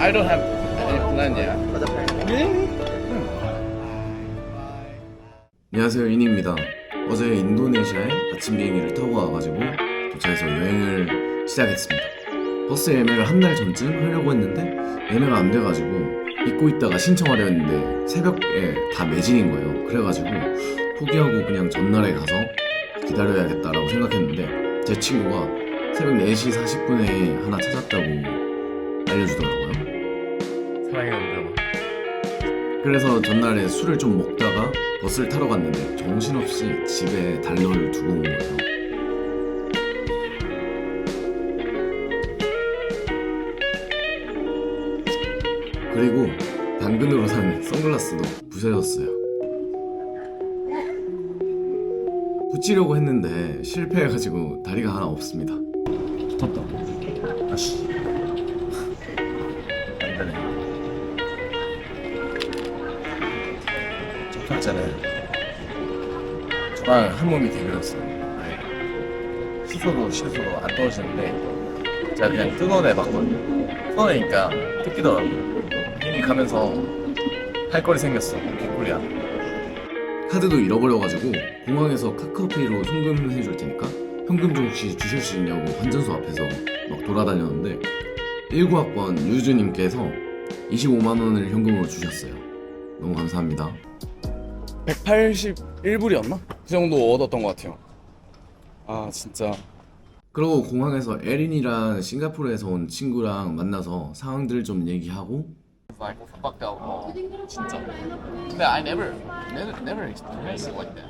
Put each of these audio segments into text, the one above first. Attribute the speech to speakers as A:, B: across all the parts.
A: I don't have any plan yet.
B: 안녕하세요, 이니입니다. 어제 인도네시아에 아침 비행기를 타고 와가지고 도착해서 여행을 시작했습니다. 버스 예매를 한 달 전쯤 하려고 했는데 예매가 안 돼가지고 잊고 있다가 신청하려 했는데 새벽에 다 매진인 거예요. 그래가지고 포기하고 그냥 전날에 가서 기다려야겠다라고 생각했는데 제 친구가 새벽 4시 40분에 하나 찾았다고 알려주더라고요.
A: 사랑의 응답.
B: 그래서 전날에 술을 좀 먹다가 버스를 타러 갔는데 정신없이 집에 달러를 두고 온 거예요. 그리고 당근으로 산 선글라스도 부서졌어요. 붙이려고 했는데 실패해가지고 다리가 하나 없습니다.
A: 붙었다. 아씨. 안 되네. 첫 번째는 저랑 한 몸이 되버렸어요. 씻어도 안 떨어지는데 제가 그냥 뜯어내봤거든요. 뜯어내니까 뜯기더라고요. 힘이 가면서 할 거리 생겼어. 개꿀이야.
B: 카드도 잃어버려가지고 공항에서 카카오페이로 송금해줄 테니까 현금 좀 혹시 주실 수 있냐고 환전소 앞에서 막 돌아다녔는데 19학번 유주님께서 25만원을 현금으로 주셨어요. 너무 감사합니다.
A: 181불이었나? 그 정도 얻었던 것 같아요. 아 진짜.
B: 그리고 공항에서 에린이랑 싱가포르에서 온 친구랑 만나서 상황들 좀 얘기하고
A: 진짜. 근데 I never experienced it like that.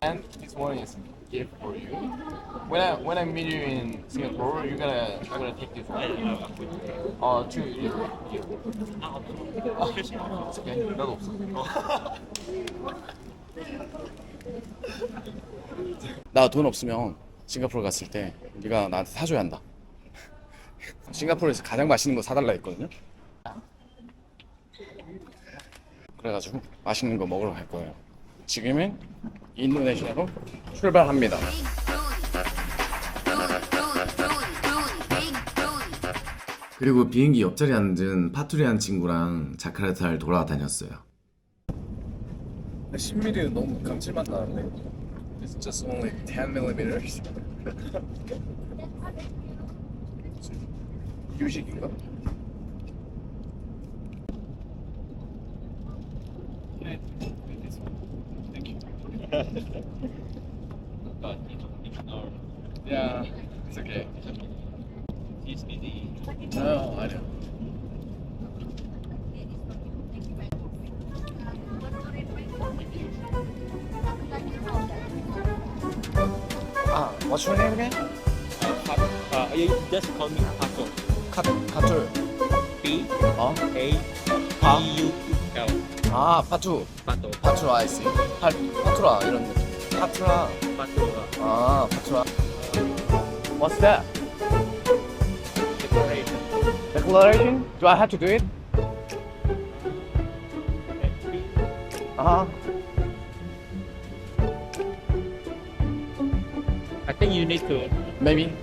A: And this one is gift for you. When I meet you in Singapore, you're gonna take this one. To you. It's okay. 나도 없어. 나 돈 없으면 싱가포르 갔을 때 네가 나한테 사줘야 한다. 싱가포르에서 가장 맛있는 거 사달라 했거든요. 그래가지고 맛있는 거 먹으러 갈 거예요. 지금은 인도네시아로 출발합니다.
B: 그리고 비행기 옆자리에 앉은 파투리한 친구랑 자카르타를 돌아다녔어요.
A: 10mm는 너무 감칠맛 나는데 It's just only 10mm. 유식인가? Yeah, it's okay. No, I know. What's your name again?
C: You just call me Paco.
A: 파툴.
C: P
A: 어?
C: A
A: 파?
C: P U L.
A: 아, 파투.
C: Pato.
A: 파투라, I see. 파투라 이런 느낌. 파투라.
C: Pato.
A: 아, 파투라. What's that?
C: Decoration.
A: Declaration? Do I have to do it? Uh-huh.
C: I think you need to
A: Maybe.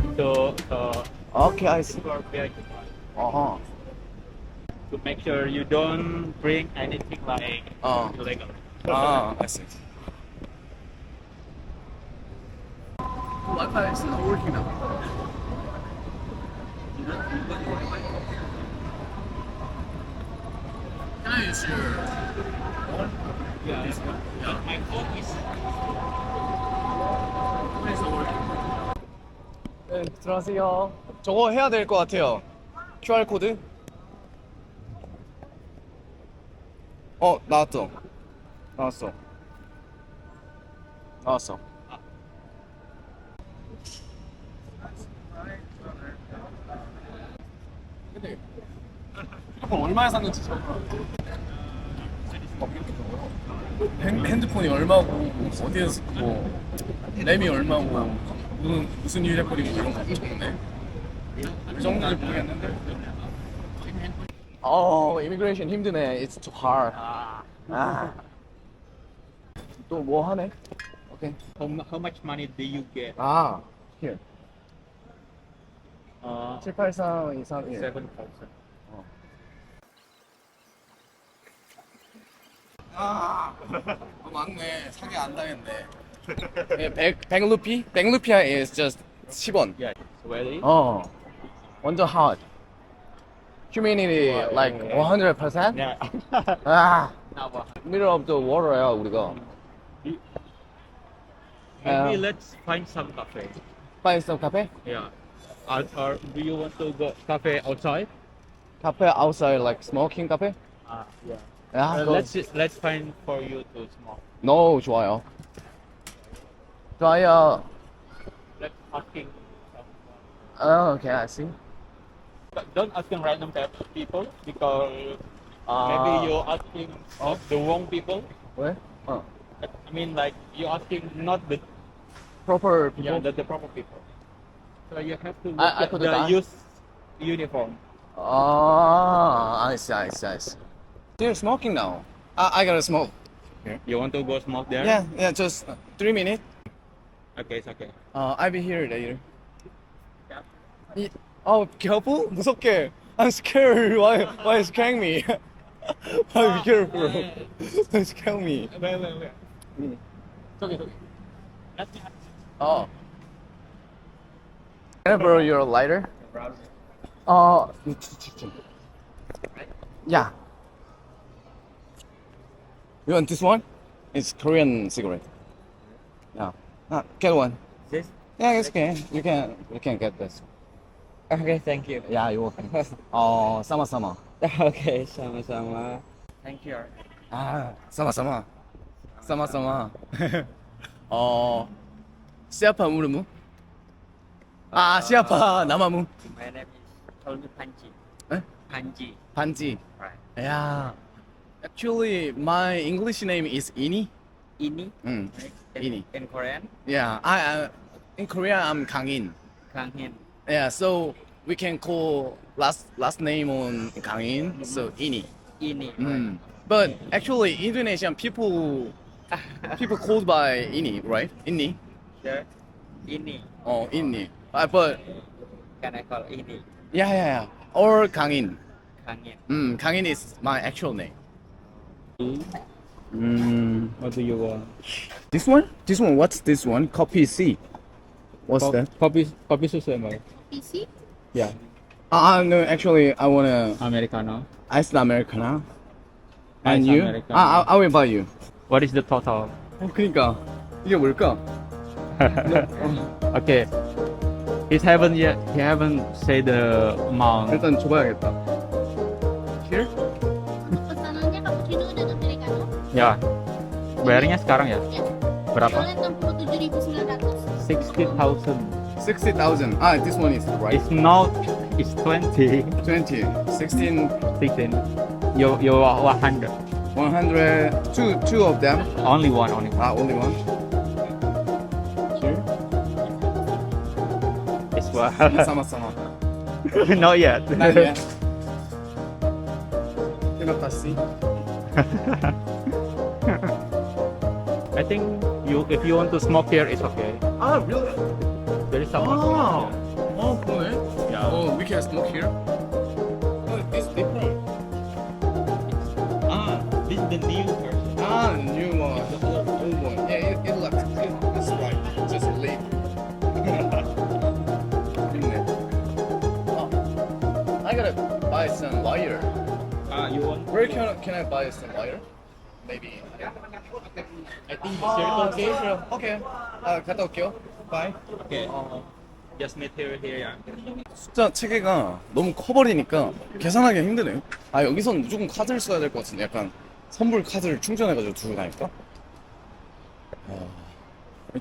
A: Okay, I see.
C: prepare
A: Uh-huh.
C: to make sure you don't bring anything like illegal.
A: Ah, I see. Wi-Fi is not working now. Can I use your phone?
C: Yeah.
A: This one? Yeah.
C: My phone is
A: Why is not working? 네, 들어가세요. 저거 해야 될 것 같아요. QR 코드. 나왔어. 근데 핸드폰 얼마에 샀는지 저 핸드폰이 얼마고 어디에서 뭐 램이 얼마고 무슨 휴대폰이고 이런 거 적네. 그 정도는 모르겠는데. 이미그레이션 힘드네. It's too hard. 또 뭐 하네? 오케이.
C: how much money do you get?
A: here. 783 231.
C: 7,000.
B: 아, 맞네. 사기 안 당했네. 100 루피? 100 루피야 is just 10원.
C: Yeah. Ready?
B: 어, 완전 hard. Humidity like 100%?
C: Yeah.
B: 아,
C: Now what?
B: middle of the water야 우리가.
C: Maybe let's find some cafe.
B: Find some cafe?
C: Yeah. Or do you want to go cafe outside?
B: Cafe outside like smoking cafe?
C: Yeah.
B: 야,
C: Let's find for you to smoke.
B: No, 좋아요. 좋아요.
C: Let's asking.
B: Oh, okay, I see.
C: But don't asking random type of people because
B: 아,
C: maybe you're asking the wrong people.
B: 왜? 어.
C: I mean, like you're asking not the
B: Proper people?
C: yeah the proper people. So you have to look
B: I
C: at
B: could
C: the
B: die.
C: use uniform.
B: I see. You're smoking now. I gotta smoke.
C: You want to go smoke there?
B: Yeah, just 3 minutes.
C: Okay, it's okay.
B: I'll be here later.
C: Yeah.
B: Oh, careful? 무섭게. I'm scared. Why you scaring me? Why be careful? Don't scare me.
C: Wait. Okay. Let me ask.
B: Oh. Can I borrow your lighter? Yeah. You want this one? It's Korean cigarette. Yeah. Get one.
C: This?
B: Yeah, it's okay. You can get this.
C: Okay, thank you.
B: Yeah, you're welcome. sama-sama.
C: Okay, sama-sama. Thank you.
B: sama-sama. Sama-sama. siapa murumu? siapa namamu?
C: My name is Tony Panji.
B: Eh?
C: Panji.
B: 반지.
C: Right.
B: Yeah. Actually, my English name is Ini.
C: Ini.
B: 응. Ini.
C: In Korean,
B: Yeah. I in Korea I'm Kangin.
C: Kang Hin.
B: Yeah. So we can call last name on Kangin. So Ini.
C: Ini.
B: Mm. But actually, Indonesian people called by Ini, right? Ini.
C: Sure. Ini.
B: Oh, Ini. But
C: Can I call Ini?
B: yeah. Or Kangin.
C: Kang Hin.
B: Kangin is my actual name.
C: What do you want?
B: This one? What's this one? Coffee C. What's that?
C: Coffee susu emang.
D: PC?
C: Yeah.
B: No, actually, I wanna
C: Americano.
B: iced Americano. And
C: Iced
B: you?
C: Americano.
B: I will buy you.
C: What is the total?
B: 그러니까 이게 뭘까?
C: Okay. He haven't said the amount.
B: 일단 줘봐야겠다. Here?
D: Pesanannya cappuccino dan americano.
C: Ya. Bayarnya sekarang ya?
D: Ya.
C: Berapa?
D: Totalnya 67.900.
C: 60,000.
B: 60,000. This one is right.
C: It's not. It's 20.
B: 20. 16.
C: 16. You're 100.
B: 100. Two of them.
C: Only one.
B: Only one. Here.
C: It's one.
B: sama-sama.
C: Not yet.
B: Not yet. Terima kasih.
C: I think if you want to smoke here, it's okay.
B: Really?
C: There is someone.
B: 그러네.
C: Yeah.
B: We can smoke here. It's different.
C: This is the new version.
B: New one. Old one. Yeah, it looks. It's right. Just leave. I gotta buy some wire.
C: You want?
B: Where can I buy some wire? Maybe.
C: I think the circle case.
B: Okay. 갔다 올게요. Bye.
C: Okay. Just meet here. Yeah.
B: 숫자 체계가 너무 커버리니까 계산하기가 힘드네요. 여기서는 무조건 카드를 써야 될 것 같은데 약간 선불 카드를 충전해가지고 두고 다니까.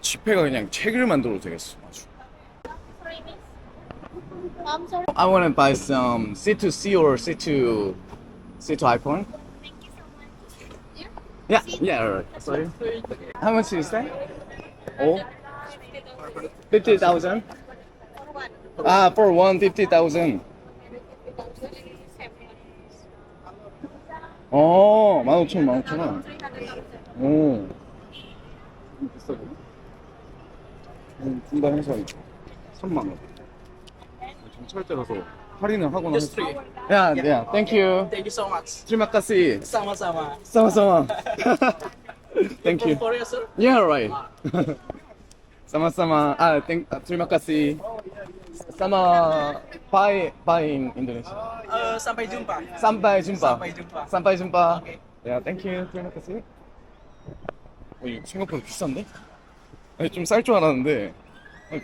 B: 지폐가 그냥 책을 만들어도 되겠어. 아주.
D: Sorry, miss. I'm sorry.
B: I wanna buy some C2C or C2 iPhone.
D: Thank you so much. Here?
B: Yeah, alright. Sorry. How much is that? 50,000?
D: For what?
B: For one 50,000. 15,000원. 오. 비싸네. 분담해서 3만 원. 경찰대 가서 할인을 하거나.
E: Just 3.
B: 야, 야, thank you.
E: Thank you so much.
B: terima kasih.
E: Sama-sama.
B: sama-sama. thank
E: From
B: you.
E: Korea, sir?
B: Yeah, right. sama-sama. terima kasih. Sama bye in Indonesia.
E: Sampai jumpa.
B: sampai jumpa.
E: Sampai jumpa.
B: sampai jumpa.
E: Okay.
B: 야, 땡큐. terima kasih. 이거 생각보다 비싼데? 아니, 좀 쌀 줄 알았는데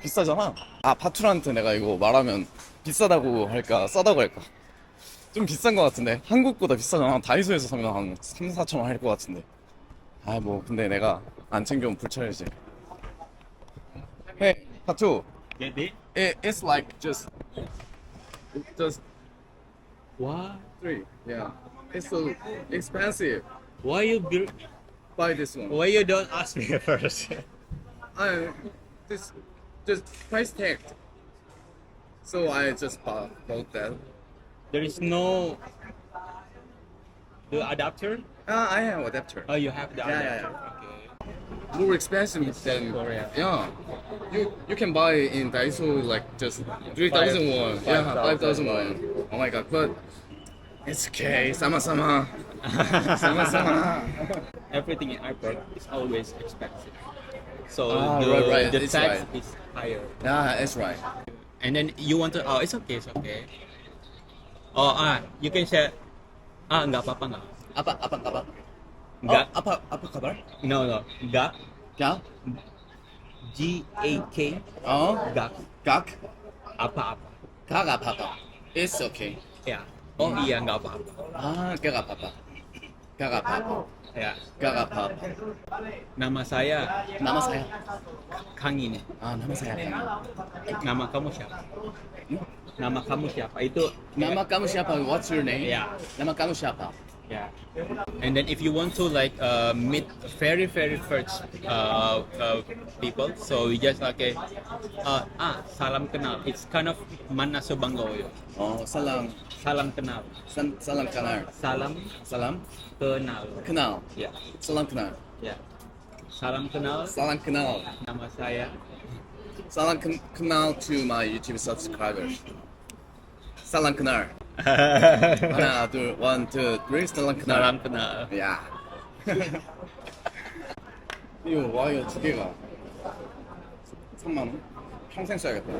B: 비싸잖아. 파투란한테 내가 이거 말하면 비싸다고 할까 싸다고 할까? 좀 비싼 거 같은데. 한국보다 비싸잖아. 다이소에서 사면 한 3, 4천 원 할 것 같은데. 뭐 근데 내가 안 챙겨오면 불찰이지. Hey, 파투.
C: Get it?
B: It's like just
C: What?
B: 3. Yeah. It's so expensive.
C: Why you
B: Buy this one.
C: Why you don't ask me first?
B: This just price tag. So I just bought that.
C: There is no the adapter.
B: I have adapter.
C: Oh, you have the
B: Yeah,
C: adapter.
B: yeah,
C: Okay.
B: More expensive than
C: Korea.
B: Yeah. You can buy in Daiso like just 3,000 won. Yeah, 5,000 won. Oh my god, but it's okay. Sama-sama. Sama-sama.
C: Everything in airport is always expensive. So
B: right.
C: the
B: It's
C: tax
B: right.
C: is higher.
B: Yeah, that's right.
C: And then you want to, oh, it's okay, it's okay. Oh, you can share. Enggak apa-apa, enggak.
B: apa?
C: Enggak.
B: apa kabar?
C: No. Enggak.
B: Ya?
C: G-A-K. Enggak.
B: Gak?
C: Apa-apa.
B: Gak apa-apa. It's okay.
C: Ya. Oh iya, enggak apa-apa.
B: Gak apa-apa. Gak apa-apa.
C: Ya.
B: Gak apa-apa.
C: Nama saya
B: Nama saya.
C: Kangin.
B: nama saya.
C: Nama kamu siapa? Nama kamu siapa? Itu
B: Nama kamu siapa? What's your name?
C: Ya.
B: Nama kamu siapa?
C: Yeah. And then if you want to like meet very first people, so you just okay, salam kenal. It's kind of mana subanggoyo.
B: 사람
C: Salam kenal.
B: 사람 kenal.
C: Salam kenal.
B: kenal.
C: Yeah.
B: 사람 kenal.
C: Yeah. Salam kenal.
B: 사람 kenal.
C: Nama saya.
B: 사람 kenal to my YouTube subscribers. 사람 kenal. 하나, 둘, 1, 2, 3. 사람 kenal.
C: Salam kenal.
B: 야. 이거 와이어 두 개가 3만 원? 평생 써야겠다.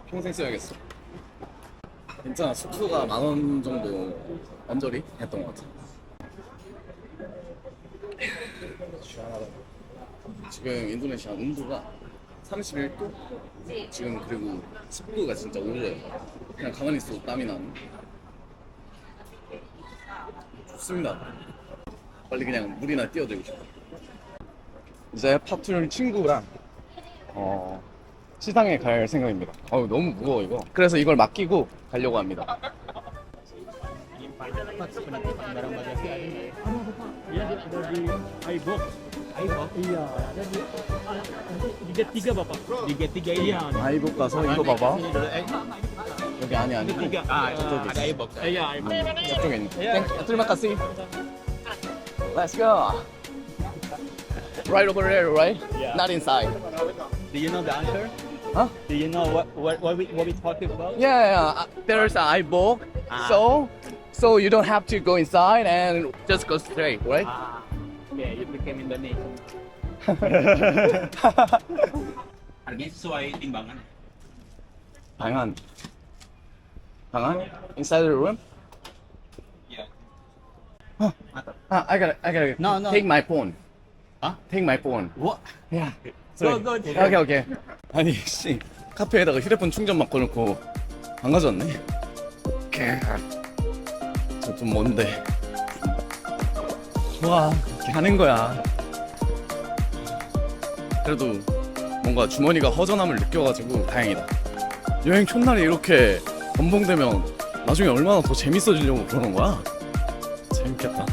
B: 평생 써야겠어. 괜찮아. 숙소가 10,000원 정도 언저리 했던 것 같아. 시원하다. 지금 인도네시아 온도가 31도? 지금 그리고 습도가 진짜 오래. 그냥 가만히 있어도 땀이 나는. 좋습니다. 빨리 그냥 물이나 뛰어들고 싶어. 이제 파투 친구랑 시장에 갈 생각입니다. 너무 무거워 이거. 그래서 이걸 맡기고 가려고 합니다.
C: Iya, ada di iBox. iBox? Iya, ada di di gate 3 Bapak. Di gate 3 ini. Iya.
B: 아이복 가서 이거 봐봐. 여기 안에 아니고
C: 저쪽에 ada iBox. Iya, iBox.
B: 저쪽에 있는. Terima kasih. Let's go. Right over there, right?
C: Yeah.
B: Not inside.
C: Do you know the answer?
B: Huh?
C: Do you know what we talking about?
B: Yeah. There's an iBook, so you don't have to go inside and just go straight, right?
C: Yeah, you became Indonesian. Harganya sesuai timbangan.
B: 방안. Inside the room?
C: Iya.
B: I gotta
C: No.
B: take my phone.
C: Huh?
B: Take my phone.
C: What?
B: Yeah.
C: Go.
B: 오케이. 아니 씨 카페에다가 휴대폰 충전 바꿔놓고 안 가져왔네. 저 좀 먼데. 좋아 이렇게 하는 거야. 그래도 뭔가 주머니가 허전함을 느껴가지고 다행이다. 여행 첫날에 이렇게 번봉되면 나중에 얼마나 더 재밌어지려고 그러는 거야. 재밌겠다.